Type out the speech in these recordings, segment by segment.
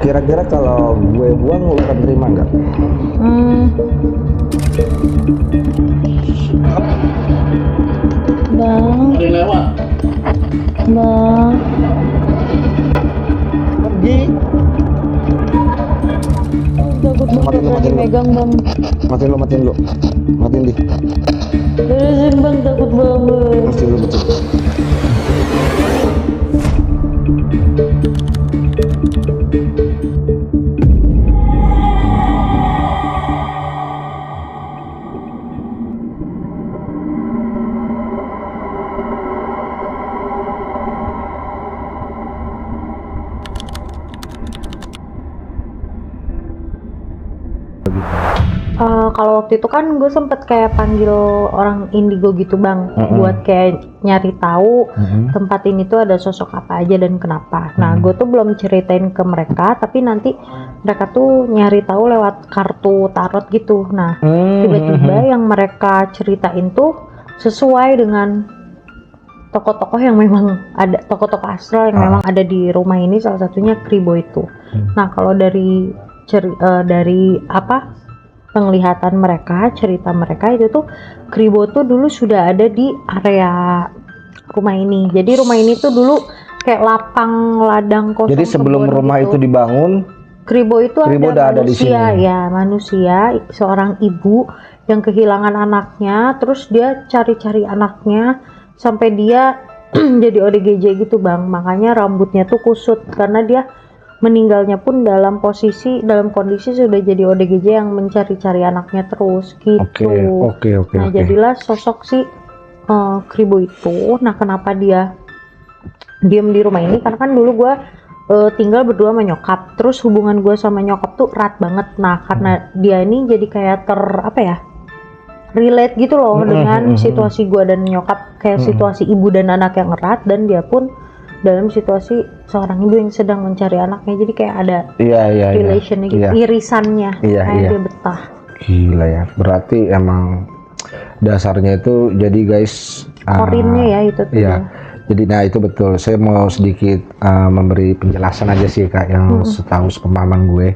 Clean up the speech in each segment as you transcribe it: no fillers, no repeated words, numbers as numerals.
Kira-kira kalau gue buang lu akan terima nggak? Bang, Ada yang lewat. bang, Pergi. takut Matiin banget lu, berani matiin lu. megang bang. Matiin lu. Matiin di. Beresin bang, takut banget. Matiin lu betul. Kalau waktu itu kan gue sempet kayak panggil orang indigo gitu bang, buat kayak nyari tahu tempat ini tuh ada sosok apa aja dan kenapa. Nah gue tuh belum ceritain ke mereka, tapi nanti mereka tuh nyari tahu lewat kartu tarot gitu. Nah tiba-tiba yang mereka ceritain tuh sesuai dengan tokoh-tokoh yang memang ada, tokoh-tokoh astral yang memang ada di rumah ini, salah satunya Kribo itu. Nah kalau dari penglihatan mereka, cerita mereka itu tuh Kribo tuh dulu sudah ada di area rumah ini. Jadi rumah ini tuh dulu kayak lapang ladang kosong. Jadi sebelum rumah gitu. itu dibangun, Kribo itu Kribo udah ada di sini. Ya manusia, seorang ibu yang kehilangan anaknya, terus dia cari-cari anaknya sampai dia jadi ODGJ gitu bang. Makanya rambutnya tuh kusut karena dia meninggalnya pun dalam kondisi sudah jadi ODGJ yang mencari-cari anaknya terus gitu. Oke. Nah jadilah sosok si Kribo itu. Nah kenapa dia diam di rumah ini, karena kan dulu gue tinggal berdua sama nyokap, terus hubungan gue sama nyokap tuh erat banget. Nah karena dia ini jadi kayak relate gitu loh dengan situasi gue dan nyokap, kayak situasi ibu dan anak yang erat, dan dia pun dalam situasi seorang ibu yang sedang mencari anaknya, jadi kayak ada relationnya gitu, irisannya, kayak dia betah. Gila ya, berarti emang dasarnya itu jadi guys korinnya ya itu tuh. Iya. Jadi nah itu betul, saya mau sedikit memberi penjelasan aja sih kak, yang setahu sepemahaman gue,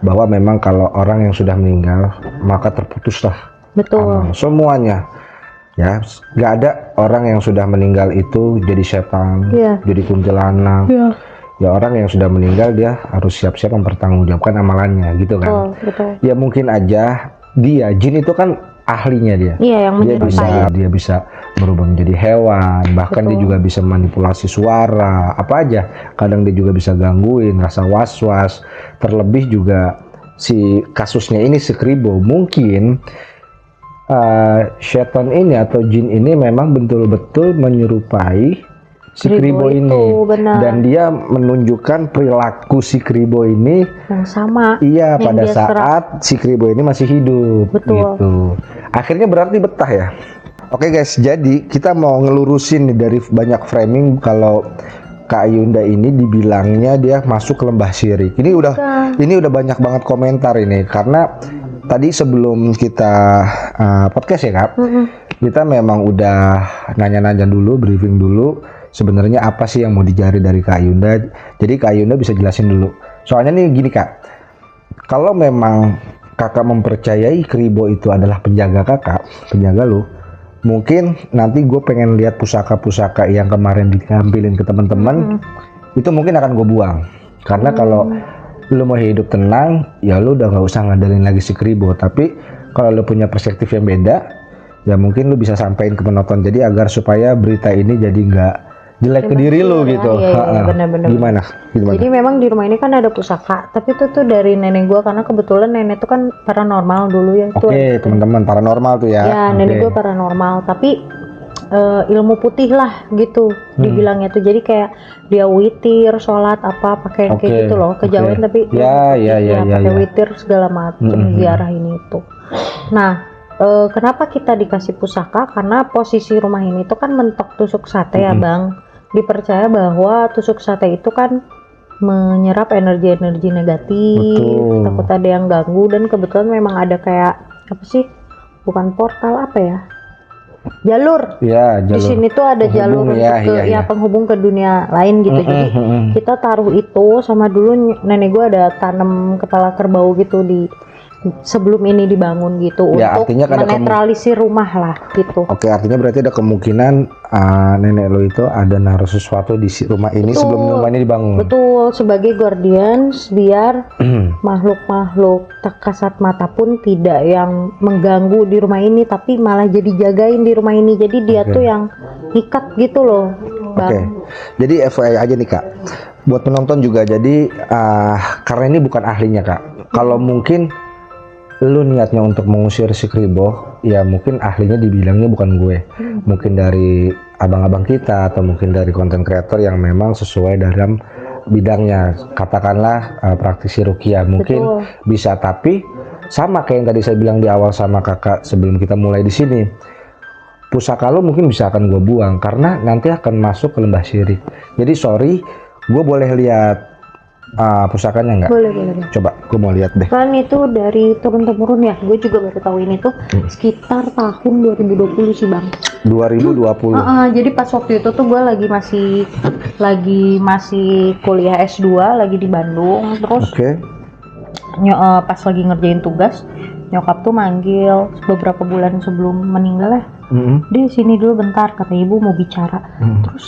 bahwa memang kalau orang yang sudah meninggal maka terputuslah semuanya. Ya, nggak ada orang yang sudah meninggal itu jadi setan, jadi kuntilanak. Ya orang yang sudah meninggal dia harus siap-siap mempertanggungjawabkan amalannya, gitu kan. Betul. Ya mungkin aja dia, jin itu kan ahlinya dia. Iya, yang menyerupai. Dia bisa berubah menjadi hewan, bahkan dia juga bisa manipulasi suara, apa aja. Kadang dia juga bisa gangguin, rasa was-was. Terlebih juga si kasusnya ini, si Kribo, mungkin setan ini atau jin ini memang betul-betul menyerupai si Kribo ini, dan dia menunjukkan perilaku si Kribo ini yang sama. Iya, pada saat si Kribo ini masih hidup. Gitu. Akhirnya berarti betah ya. Oke guys, jadi kita mau ngelurusin nih dari banyak framing kalau Kak Yunda ini dibilangnya dia masuk ke lembah syirik. Ini udah banyak banget komentar ini, karena tadi sebelum kita podcast ya kak, kita memang udah nanya-nanya dulu, briefing dulu sebenarnya apa sih yang mau dicari dari Kak Yunda. Jadi Kak Yunda bisa jelasin dulu. Soalnya nih gini kak, kalau memang kakak mempercayai Kribo itu adalah penjaga kakak, penjaga lu, mungkin nanti gue pengen lihat pusaka-pusaka yang kemarin ditampilin ke teman-teman, itu mungkin akan gue buang. Karena kalau lu mau hidup tenang, ya lu udah nggak usah ngandelin lagi si Kribo. Tapi kalau lu punya perspektif yang beda, ya mungkin lu bisa sampaikan ke penonton. Jadi agar supaya berita ini jadi nggak jelek ke diri lu gitu. Bener-bener. Gimana? Jadi memang di rumah ini kan ada pusaka, tapi itu tuh dari nenek gua, karena kebetulan nenek tuh kan paranormal dulu ya. Oke, teman-teman, paranormal tuh ya. Ya, nenek gua paranormal, tapi ilmu putih lah gitu dibilangnya tuh. Jadi kayak dia witir, sholat apa pakai kayak gitu loh, kejauhan tapi pakai witir segala macam ziarah ini itu. Nah, kenapa kita dikasih pusaka? Karena posisi rumah ini tuh kan mentok tusuk sate ya bang. Dipercaya bahwa tusuk sate itu kan menyerap energi-energi negatif, takut ada yang ganggu, dan kebetulan memang ada kayak apa sih, bukan portal, apa ya, jalur. Ya, Di jalur sini tuh ada jalur penghubung, untuk penghubung ke dunia lain gitu. Jadi kita taruh itu sama dulu nenek gue ada tanam kepala kerbau gitu di sebelum ini dibangun gitu Ya, untuk artinya kan ada menetralisir rumah lah gitu. Oke, artinya berarti ada kemungkinan nenek lo itu ada naruh sesuatu di rumah ini Betul. sebelum rumah ini dibangun. Betul, sebagai guardians biar makhluk-makhluk tak kasat mata pun tidak yang mengganggu di rumah ini, tapi malah jadi jagain di rumah ini. Jadi dia tuh yang ikat gitu loh, Bang. Oke, jadi FYI aja nih Kak, buat penonton juga. Jadi karena ini bukan ahlinya Kak, kalau mungkin lu niatnya untuk mengusir si Kriboh, ya mungkin ahlinya dibilangnya bukan gue, mungkin dari abang-abang kita atau mungkin dari konten kreator yang memang sesuai dalam bidangnya, katakanlah praktisi ruqyah mungkin bisa. Tapi sama kayak yang tadi saya bilang di awal sama kakak sebelum kita mulai di sini, pusaka lo mungkin bisa akan gue buang karena nanti akan masuk ke lembah syirik. Jadi sorry, gue boleh lihat pusakanya nggak? Boleh. Coba, gue mau lihat deh. Kan itu dari turun-temurun ya, gue juga baru tahu ini tuh sekitar tahun 2020 sih Bang. 2020. Jadi pas waktu itu tuh gue masih kuliah S2 lagi di Bandung, terus pas lagi ngerjain tugas nyokap tuh manggil beberapa bulan sebelum meninggal ya. Di sini dulu bentar, kata ibu mau bicara. Terus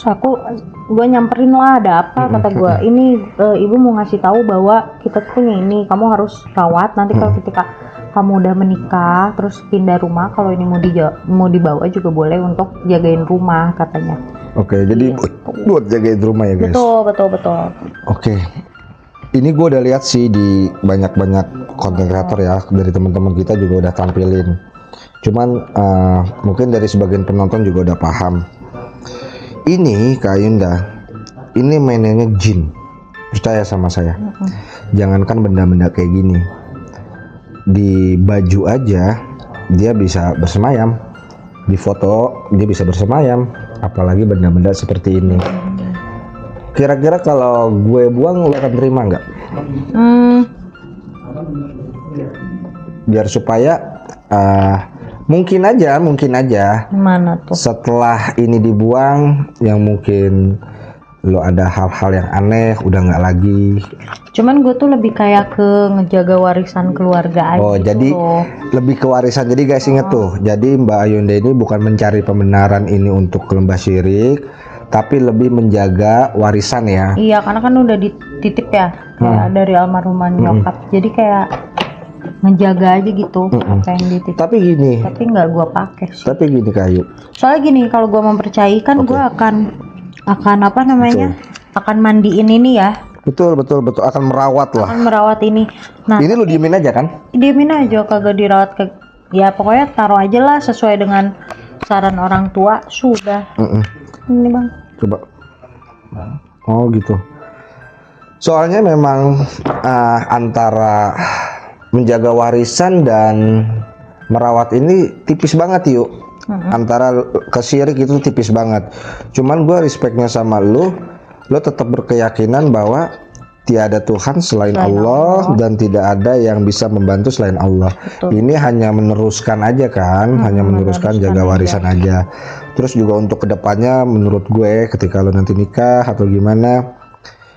gue nyamperin lah, ada apa, kata gue. Ini ibu mau ngasih tahu bahwa kita tuh punya ini, kamu harus rawat. Nanti kalau ketika kamu udah menikah terus pindah rumah, kalau ini mau dibawa juga boleh untuk jagain rumah, katanya. Oke, jadi buat jagain rumah ya guys. Betul. Oke. Ini gue udah lihat sih di banyak konten kreator ya, dari teman-teman kita juga udah tampilin. Cuman mungkin dari sebagian penonton juga udah paham. Ini Kak Yunda, ini mainannya jin. Percaya sama saya. Jangankan benda-benda kayak gini, di baju aja dia bisa bersemayam, di foto dia bisa bersemayam, apalagi benda-benda seperti ini. Kira-kira kalau gue buang lo akan terima nggak? Biar supaya mungkin aja Mana tuh? setelah ini dibuang yang mungkin lo ada hal-hal yang aneh udah nggak lagi. Cuman gue tuh lebih kayak ke ngejaga warisan keluarga aja. Oh, gitu jadi loh. lebih ke warisan. Jadi guys inget tuh, jadi Mbak Ayunda ini bukan mencari pembenaran ini untuk ke lembah syirik, tapi lebih menjaga warisan ya. Iya, karena kan udah dititip ya, kayak dari almarhumah nyokap. Jadi kayak ngejaga aja gitu apa yang dititip. Tapi gini. Tapi nggak gue pakai sih. Tapi gini Kayu. Soalnya gini, kalau gue mempercayai kan gue akan apa namanya? Akan mandiin ini ya. Betul. Akan merawat lah. Akan merawat ini. Nah, ini lu diemin aja kan? Diemin aja, kagak dirawat ya pokoknya taruh aja lah sesuai dengan saran orang tua sudah. Ini Bang. Coba. Oh gitu. Soalnya memang antara menjaga warisan dan merawat ini tipis banget yuk. Antara ke syirik itu tipis banget. Cuman gue respectnya sama lo tetap berkeyakinan bahwa tiada Tuhan selain Allah dan tidak ada yang bisa membantu selain Allah. Ini hanya meneruskan aja kan, hanya meneruskan jaga warisan aja. Terus juga untuk kedepannya menurut gue ketika lo nanti nikah atau gimana,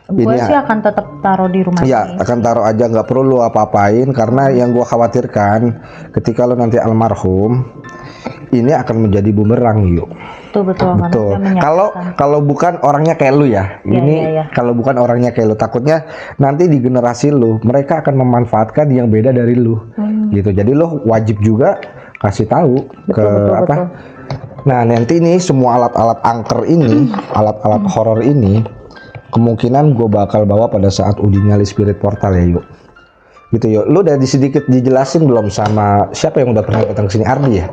gue sih akan tetap taruh di rumah. Ya, akan taruh aja, nggak perlu lo apa-apain karena yang gue khawatirkan ketika lo nanti almarhum ini akan menjadi bumerang yuk. Betul. Kalau bukan orangnya kayak lu ya. Kalau bukan orangnya kayak lu, takutnya nanti di generasi lu mereka akan memanfaatkan yang beda dari lu. Gitu. Jadi lo wajib juga kasih tahu betul. Nah, nanti nih semua alat-alat angker ini, alat-alat horor ini kemungkinan gue bakal bawa pada saat uji nyali spirit portal ya yuk. Gitu yuk. Lu udah sedikit dijelasin belum sama siapa yang udah pernah datang ke sini, Ardi ya?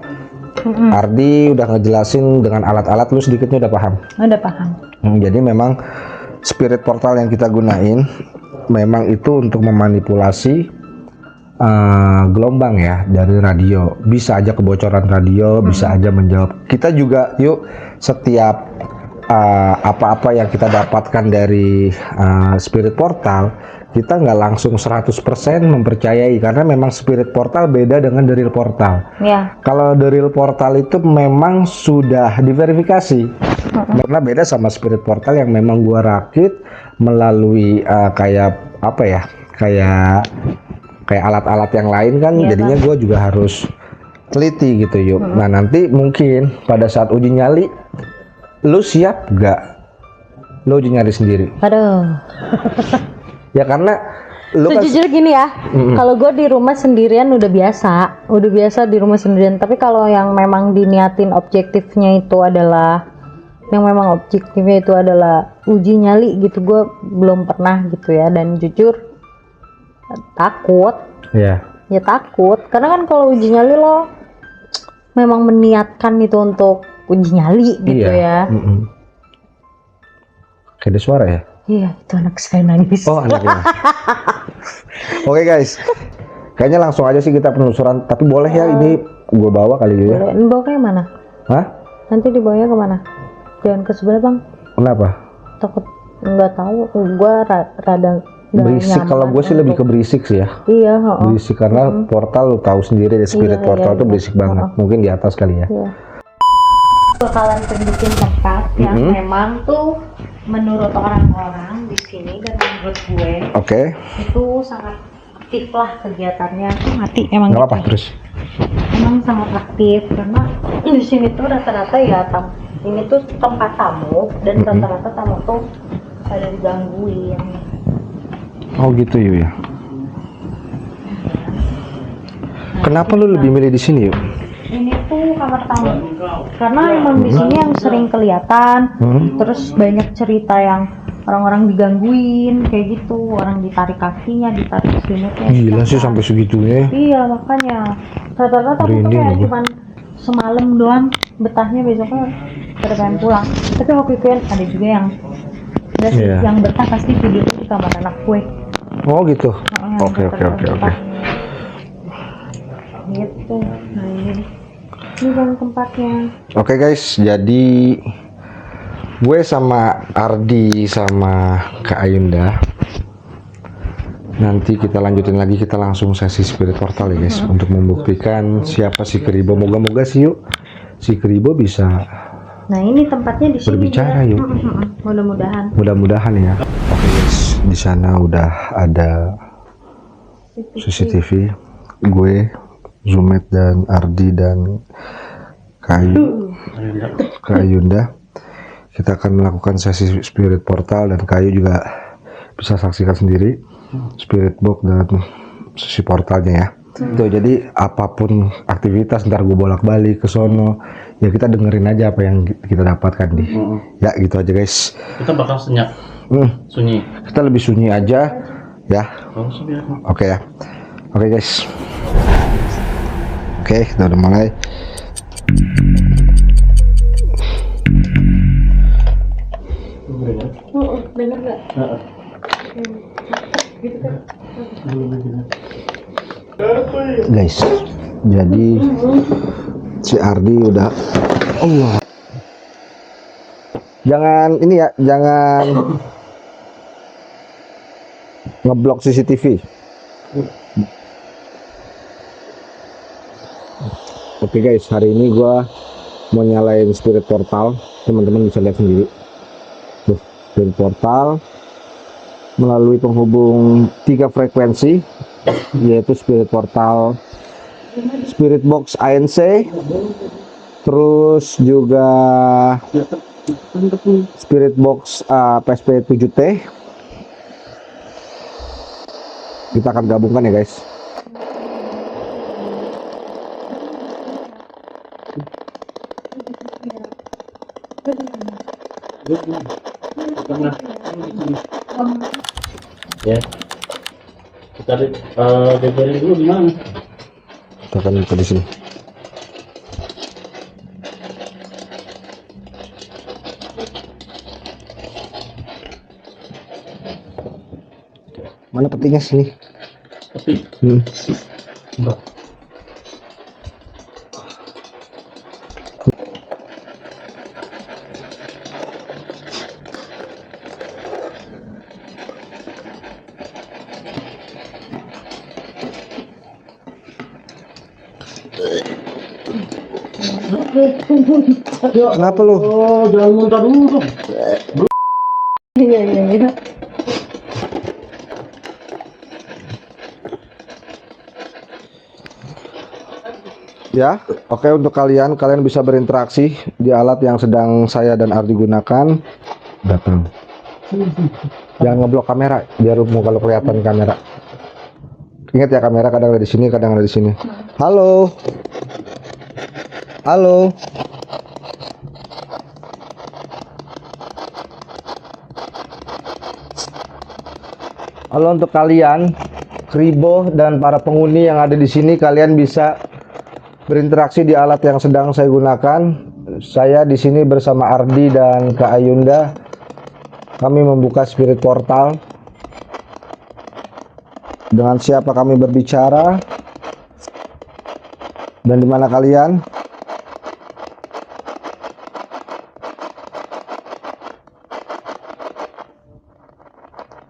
Ardi udah ngejelasin dengan alat-alat, lu sedikitnya udah paham? Udah paham. Jadi memang spirit portal yang kita gunain memang itu untuk memanipulasi gelombang ya dari radio. Bisa aja kebocoran radio, bisa aja menjawab. Kita juga yuk setiap apa-apa yang kita dapatkan dari spirit portal, kita nggak langsung 100% mempercayai karena memang spirit portal beda dengan the real portal. Ya. Kalau the real portal itu memang sudah diverifikasi. Karena beda sama spirit portal yang memang gua rakit melalui kayak apa ya? Kayak alat-alat yang lain kan, Iya, jadinya gua juga harus teliti gitu yuk. Nah nanti mungkin pada saat uji nyali, lu siap nggak? Lu uji nyali sendiri? Aduh. Ya karena lu kan Sejujurnya gini ya, kalau gue di rumah sendirian udah biasa di rumah sendirian. Tapi kalau yang memang diniatin objektifnya itu adalah, uji nyali gitu, gue belum pernah gitu ya. Dan jujur takut. ya. Ya takut, karena kan kalau uji nyali lo memang meniatkan itu untuk uji nyali gitu ya. Kayak ada suara ya? Iya, itu anak saya nangis. Oh, anaknya. Oke guys, kayaknya langsung aja sih kita penelusuran. Tapi boleh ya ini gue bawa kali ya? Boleh. Bawa ke mana? Hah? Nanti dibawanya kemana? Jangan ke sebelah bang. Kenapa? Takut nggak tahu. Gue rada nggak Berisik. nyaman Kalau gue sih lebih ke berisik sih ya. Iya. Berisik karena portal lu tahu sendiri, spirit Iya, portal tuh iya. berisik banget. Mungkin di atas kali ya. Iya. Bakalan tunjukin tempat yang memang tuh menurut orang-orang di sini dan menurut gue Oke. itu sangat aktif lah kegiatannya. Mati emang. Nggak apa-apa gitu. terus. Emang sangat aktif karena di sini tuh rata-rata ya ini tuh tempat tamu dan rata-rata tamu tuh pada digangguin. Oh gitu yuk ya. Kenapa lu lebih milih di sini yuk? Ini tuh kamar tamu karena emang di sini yang sering kelihatan, terus banyak cerita yang orang-orang digangguin kayak gitu, orang ditarik kakinya, ditarik sini kayak Gila sih sampai segitunya. Iya makanya rata-rata tamu tuh Merinding kayak aku. cuman semalam doang betahnya, besoknya pada pengen pulang. Tapi waktu itu kan ada juga yang enggak sih, Iya. yang betah pasti tidur di kamar anak gue. Oh gitu. Yang Oke. betah. Gitu. Nah ini kan tempatnya. Oke guys, jadi gue sama Ardi sama Kak Ayunda nanti kita lanjutin lagi, kita langsung sesi spirit portal ya guys, untuk membuktikan siapa si Keribo. Moga-moga sih yuk si Keribo bisa Nah ini tempatnya di sini. berbicara yuk. Mudah-mudahan ya. Oke guys, di sana udah ada CCTV. Gue, Zumet dan Ardi dan Kak Ayunda. Kita akan melakukan sesi spirit portal dan Kayu juga bisa saksikan sendiri spirit box dan sesi portalnya ya. Tuh, jadi apapun aktivitas ntar gue bolak-balik ke sono ya, kita dengerin aja apa yang kita dapatkan nih. Ya gitu aja guys. Kita bakal senyap, sunyi. Kita lebih sunyi aja ya. Oke ya. Oke guys. Oke, kita udah mulai. Dengar nggak? Guys, jadi si Ardi udah Allah. Jangan ini ya, jangan ngeblok CCTV. Oke guys, hari ini gua mau nyalain spirit portal. Teman-teman bisa lihat sendiri. Tuh, spirit portal melalui penghubung 3 frekuensi, yaitu spirit portal, spirit box ANC, terus juga spirit box PSP 7T. Kita akan gabungkan ya guys. Ya. Kita DPR dulu gimana? Kita akan buka di sini. Mana petinya sini? Tapi enggak. Kenapa lu? Oh, jangan muntah dulu. Iya iya iya. Ya, oke, untuk kalian bisa berinteraksi di alat yang sedang saya dan Ardi gunakan. Datang. Jangan ngeblok kamera, biar mau kalau kelihatan kamera. Ingat ya, kamera kadang ada di sini, kadang ada di sini. Halo. Halo. Halo untuk kalian, Kribo dan para penghuni yang ada di sini, kalian bisa berinteraksi di alat yang sedang saya gunakan. Saya di sini bersama Ardi dan Kak Ayunda. Kami membuka spirit portal. Dengan siapa kami berbicara? Dan di mana kalian?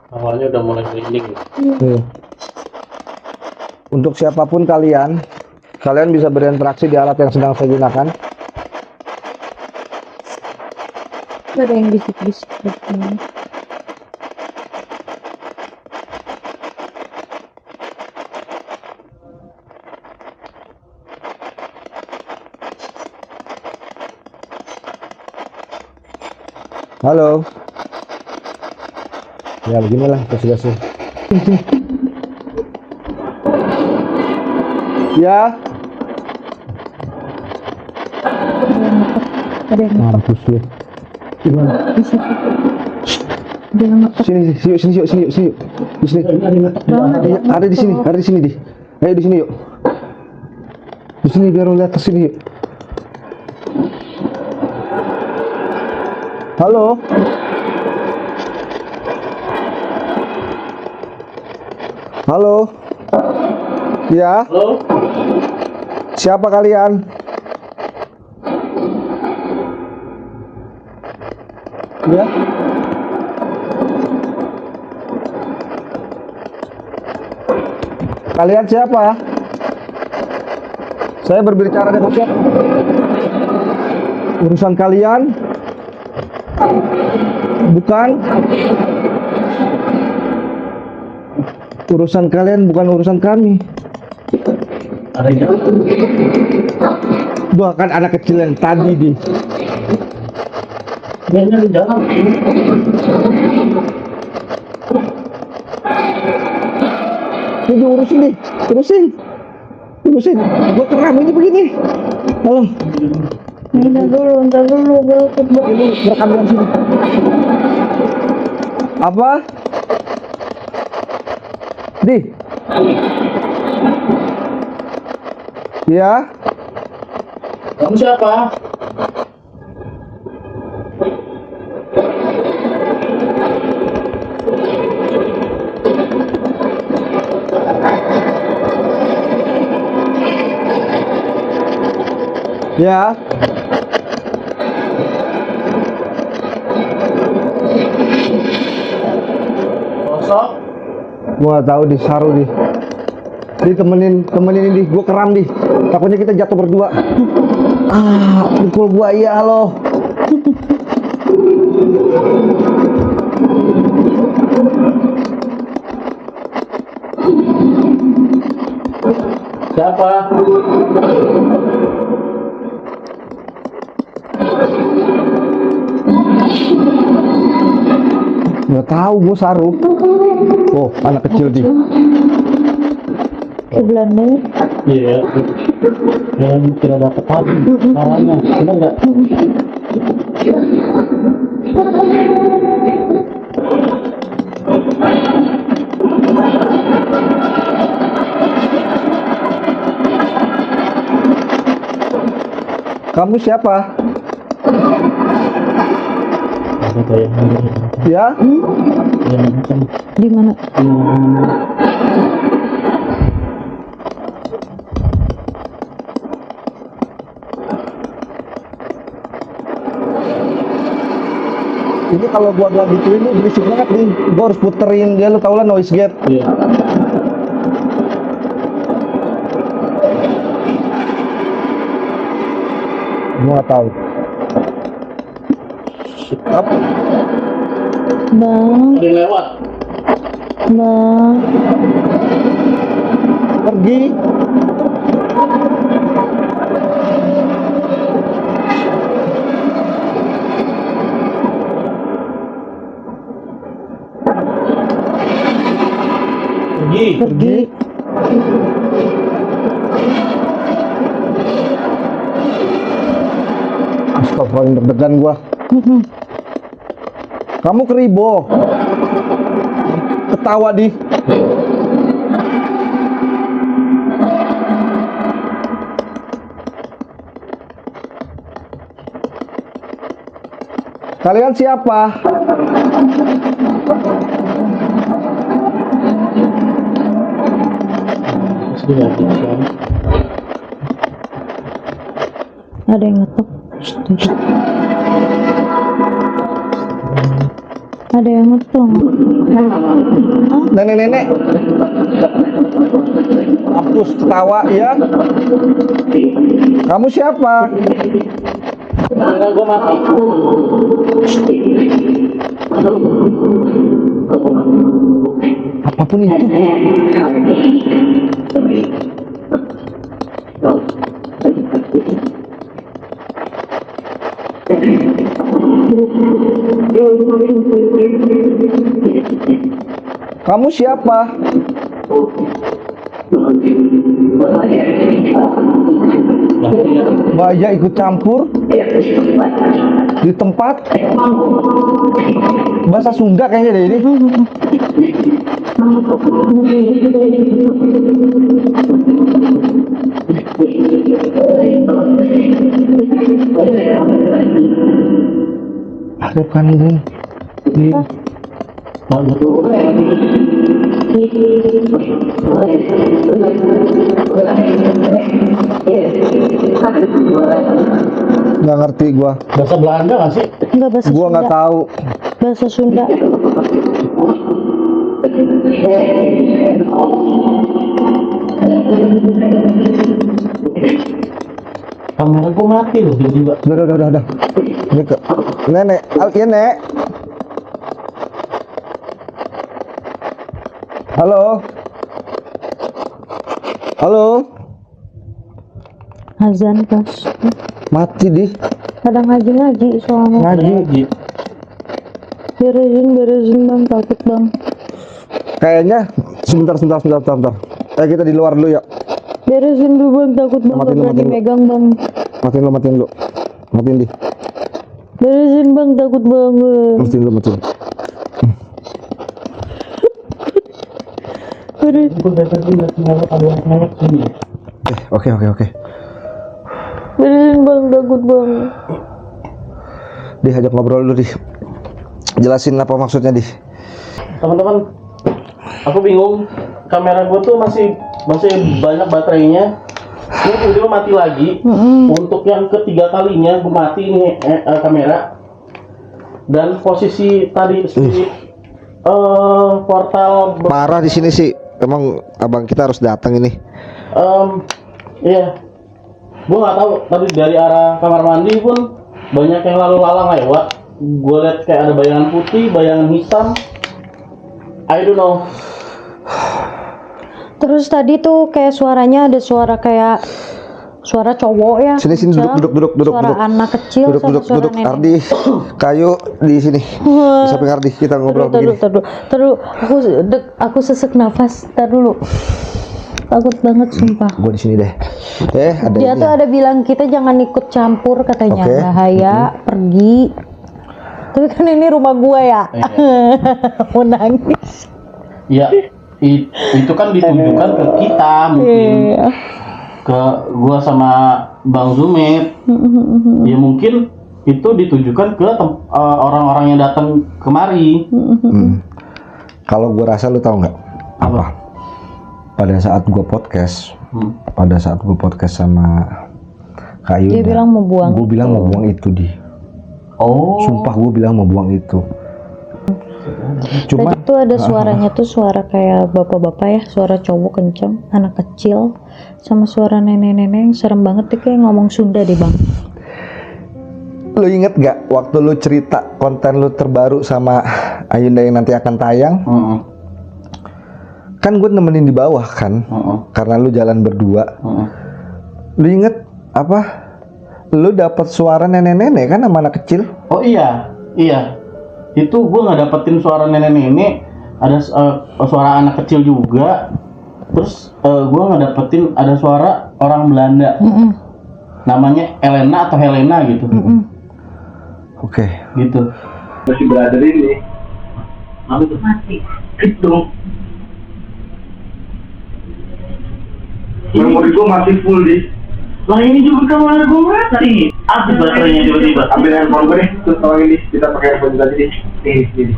Awalnya udah mulai merinding. Untuk siapapun kalian bisa berinteraksi di alat yang sedang saya gunakan. Ada yang bisik-bisik. Halo. Ya beginilah kasih. Ya. Ada yang Mampus lu. Gimana? Dia ngetok. Sini yuk. Di sini. Iya, ada di sini, di. Ayo di sini yuk. Di sini biar lu lihat ke sini yuk. Halo. Halo. Ya. Halo. Siapa kalian? Ya. Kalian siapa? Saya berbicara dengan siapa? Urusan kalian? Bukan. Urusan kalian bukan urusan kami. Ada yang Bahkan anak kecil yang tadi di di jalan. ini urusin nih, terusin. Gua keram ini begini. Halo. Ntar dulu, Ini rekam di sini. Apa? Di. Ya. Kamu siapa? Ya. Sosok. Gua tahu di Saru di. Temenin ini, gua keram di. Takutnya kita jatuh berdua. Pukul gua iya loh. Siapa? Nggak tahu, gua Saru. Oh, anak kecil di. Sebelahnya. Iya. Yang tidak dapat tadi caranya, benar nggak? Kamu siapa? Ada kayak Ya? yang macam Di mana? Ini kalau gua gituin ini berisik banget nih. Gua harus puterin dia, lu tau lah noise gate. iya. Gua nggak tahu. Apa? Bang, Ada yang lewat. bang. Pergi. Pergi. Astagfirullah, deg-degan gua. Kamu keribo. Ketawa di. Kalian siapa? Sudah bisa. Ada yang ngetok. Shh, duduk. Ada yang ngetok. Nenek-nenek. Hapus ketawa ya. Kamu siapa? Kamera gua mati. Apapun itu. Kamu siapa? Bahaya ikut campur di tempat bahasa Sunda kayaknya deh ini. Ada kan ini. Nggak ngerti gua. Bahasa Belanda nggak sih? Enggak, bahasa Gua Sunda. nggak tahu. Bahasa Sunda. Kamera gua mati loh tiba-tiba. Udah. Ini ke nenek. Ya, Nek. Halo. Halo. Azan pas. Mati di. Kadang ngaji soalnya. Ngaji. Beresin bang, takut bang. Kayaknya sebentar. Kita di luar dulu ya. Beresin dulu bang, takut bang. Matiin, Gak berani matiin. megang bang. Matiin lu. Matiin di. Beresin bang, takut banget. Matiin. Gua dari tadi lihat ada yang lewat sini. Oke. Beresin bang, takut bang. Di ajak ngobrol dulu di. Jelasin apa maksudnya di. Teman-teman, aku bingung. Kamera gua tuh masih banyak baterainya. Ini tiba-tiba mati lagi. Untuk yang ketiga kalinya gua mati ini kamera. Dan posisi tadi portal Parah di sini sih. Emang abang kita harus datang ini. iya. Gua nggak tahu tadi dari arah kamar mandi pun banyak yang lalu lalang lewat. Gua lihat kayak ada bayangan putih, bayangan hitam. I don't know. Terus tadi tuh kayak suaranya ada suara kayak suara cowok ya. Sini duduk. Suara anak kecil sama suara Duduk. nenek. Ardi, kayu di sini. Samping Ardi kita ngobrol begini. Terus aku sesek nafas. Tar dulu. Takut banget sumpah. Gue di sini deh. Ada Dia ini tuh ya. ada bilang kita jangan ikut campur katanya. Oke. Bahaya, pergi. Tapi kan ini rumah gua ya. Mau nangis. Ya, itu kan ditujukan ke kita mungkin. Iya. Ke gua sama Bang Zumet. Ya mungkin itu ditujukan ke orang-orang yang datang kemari. Kalau gue rasa lu tahu nggak apa? Pada saat gue podcast, sama Kayu, Dia bilang mau buang. gue bilang mau buang itu di. Oh. Sumpah gue bilang mau buang itu. Cuma Tadi tuh ada suaranya tuh suara kayak bapak-bapak ya, suara cowok kenceng, anak kecil, sama suara nenek-nenek yang serem banget tuh kayak ngomong Sunda deh bang. Lu inget gak waktu lu cerita konten lu terbaru sama Ayunda yang nanti akan tayang? Kan gue nemenin di bawah kan, karena lu jalan berdua. Lu inget apa? Lu dapat suara nenek-nenek kan sama anak kecil? Oh iya. Itu gue nggak dapetin suara nenek-nenek, ada suara anak kecil juga. Terus gue nggak dapetin ada suara orang Belanda. Namanya Elena atau Helena gitu. Oke. Gitu. Masih berada ini. Apa itu? Mati. Itu. Memori gue masih full di. Lah ini juga kamera gue mati. Habis baterainya tiba-tiba. Ambil handphone gue nih, terus tolong ini kita pakai handphone tadi nih. Nih.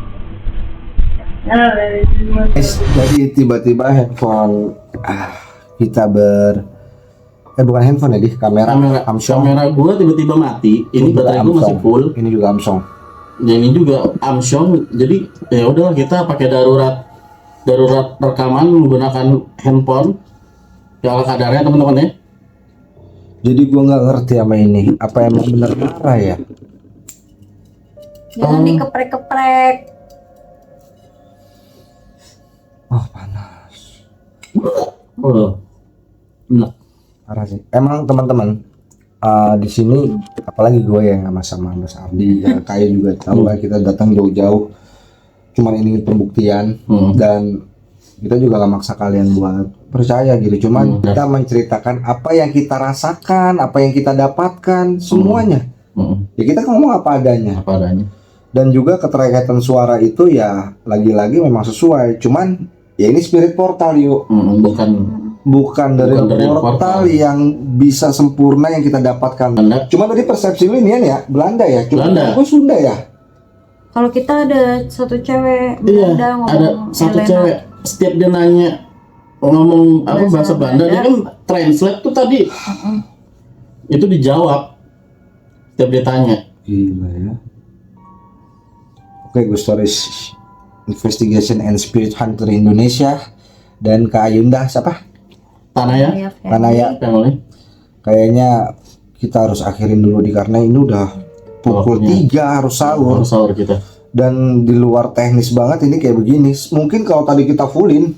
Jadi tiba-tiba handphone kita bukan handphone ya, kamera kamera gua tiba-tiba mati. Ini baterai gua masih full. Ini juga Samsung. Dan ini juga Samsung. Jadi ya udahlah, kita pakai darurat rekaman menggunakan handphone. Ya ala kadarnya teman-teman ya. Jadi gua nggak ngerti sama ini. Apa emang bener marah ya? Jangan dikeprek-keprek. Oh panas. Enak. Parah sih. Emang teman-teman di sini apalagi gue yang sama Mas Ardi ya, kayak juga tahu lah kita datang jauh-jauh cuman ini pembuktian dan kita juga gak maksa kalian buat percaya gitu, cuman kita menceritakan apa yang kita rasakan, apa yang kita dapatkan semuanya. Ya kita ngomong apa adanya. Dan juga keterkaitan suara itu ya lagi-lagi memang sesuai, cuman ya ini spirit portal yuk. Bukan dari portal yang bisa sempurna yang kita dapatkan. Cuma tadi persepsi lu ini ya Belanda ya, cuma aku Sunda ya. Kalau kita ada satu cewek Belanda ngomong, ada satu Helena. Cewek setiap dia nanya ngomong apa bahasa Belanda, dia kan translate tuh tadi. Itu dijawab setiap dia tanya. Gila ya. Oke, Ghost Stories Investigation and Spirit Hunter Indonesia dan Kak Ayunda siapa? Tanaya Family. Kayaknya kita harus akhirin dulu karena ini udah pukul 3 harus sahur kita. Dan di luar teknis banget ini kayak begini. Mungkin kalau tadi kita fullin,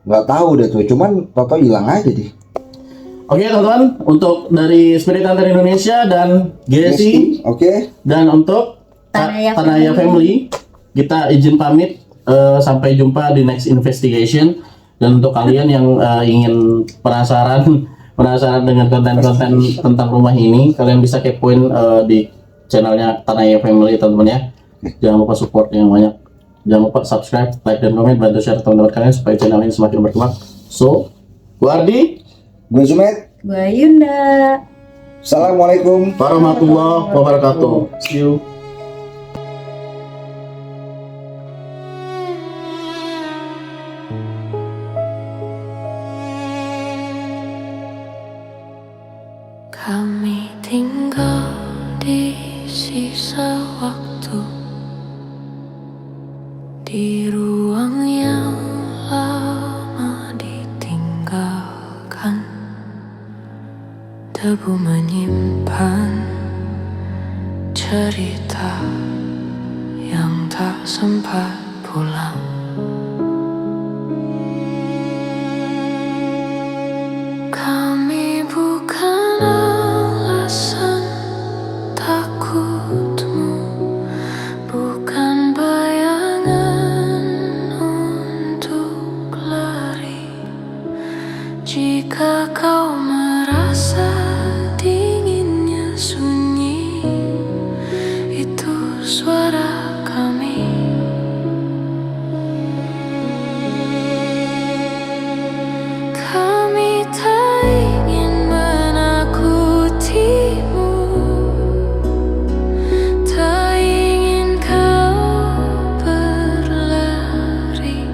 nggak tahu deh tuh. Cuman toto hilang aja deh. Oke teman-teman, untuk dari Spirit Hunter Indonesia dan Gesi, dan untuk Tanaya Family, kita izin pamit. Sampai jumpa di next investigation. Dan untuk kalian yang ingin penasaran dengan konten-konten tentang rumah ini, kalian bisa kepoin di channelnya Tanaya Family teman-teman ya. Jangan lupa support yang banyak. Jangan lupa subscribe, like dan komen, bantu share teman-teman kalian supaya channel ini semakin berkembang. So, gue Ardi, gue Zumet, gue Yunda. Assalamualaikum warahmatullahi wabarakatuh. See you. Kami tinggal di sisa waktu, di ruang yang lama ditinggalkan. Debu menyimpan cerita yang tak sempat pulang. Kami bukan alasan takutmu, bukan bayangan untuk lari. Jika kau merasa dinginnya sunyi, itu suara kami. Kami tak ingin menakutimu, tak ingin kau berlari.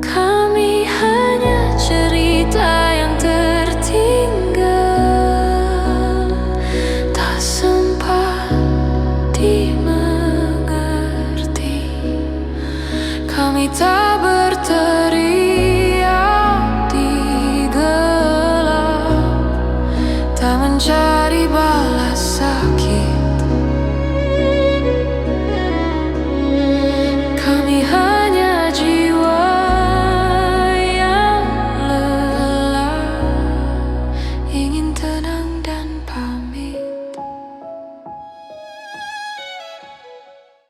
Kami hanya cerita yang tertinggal, tak sempat dimengerti. Kami tak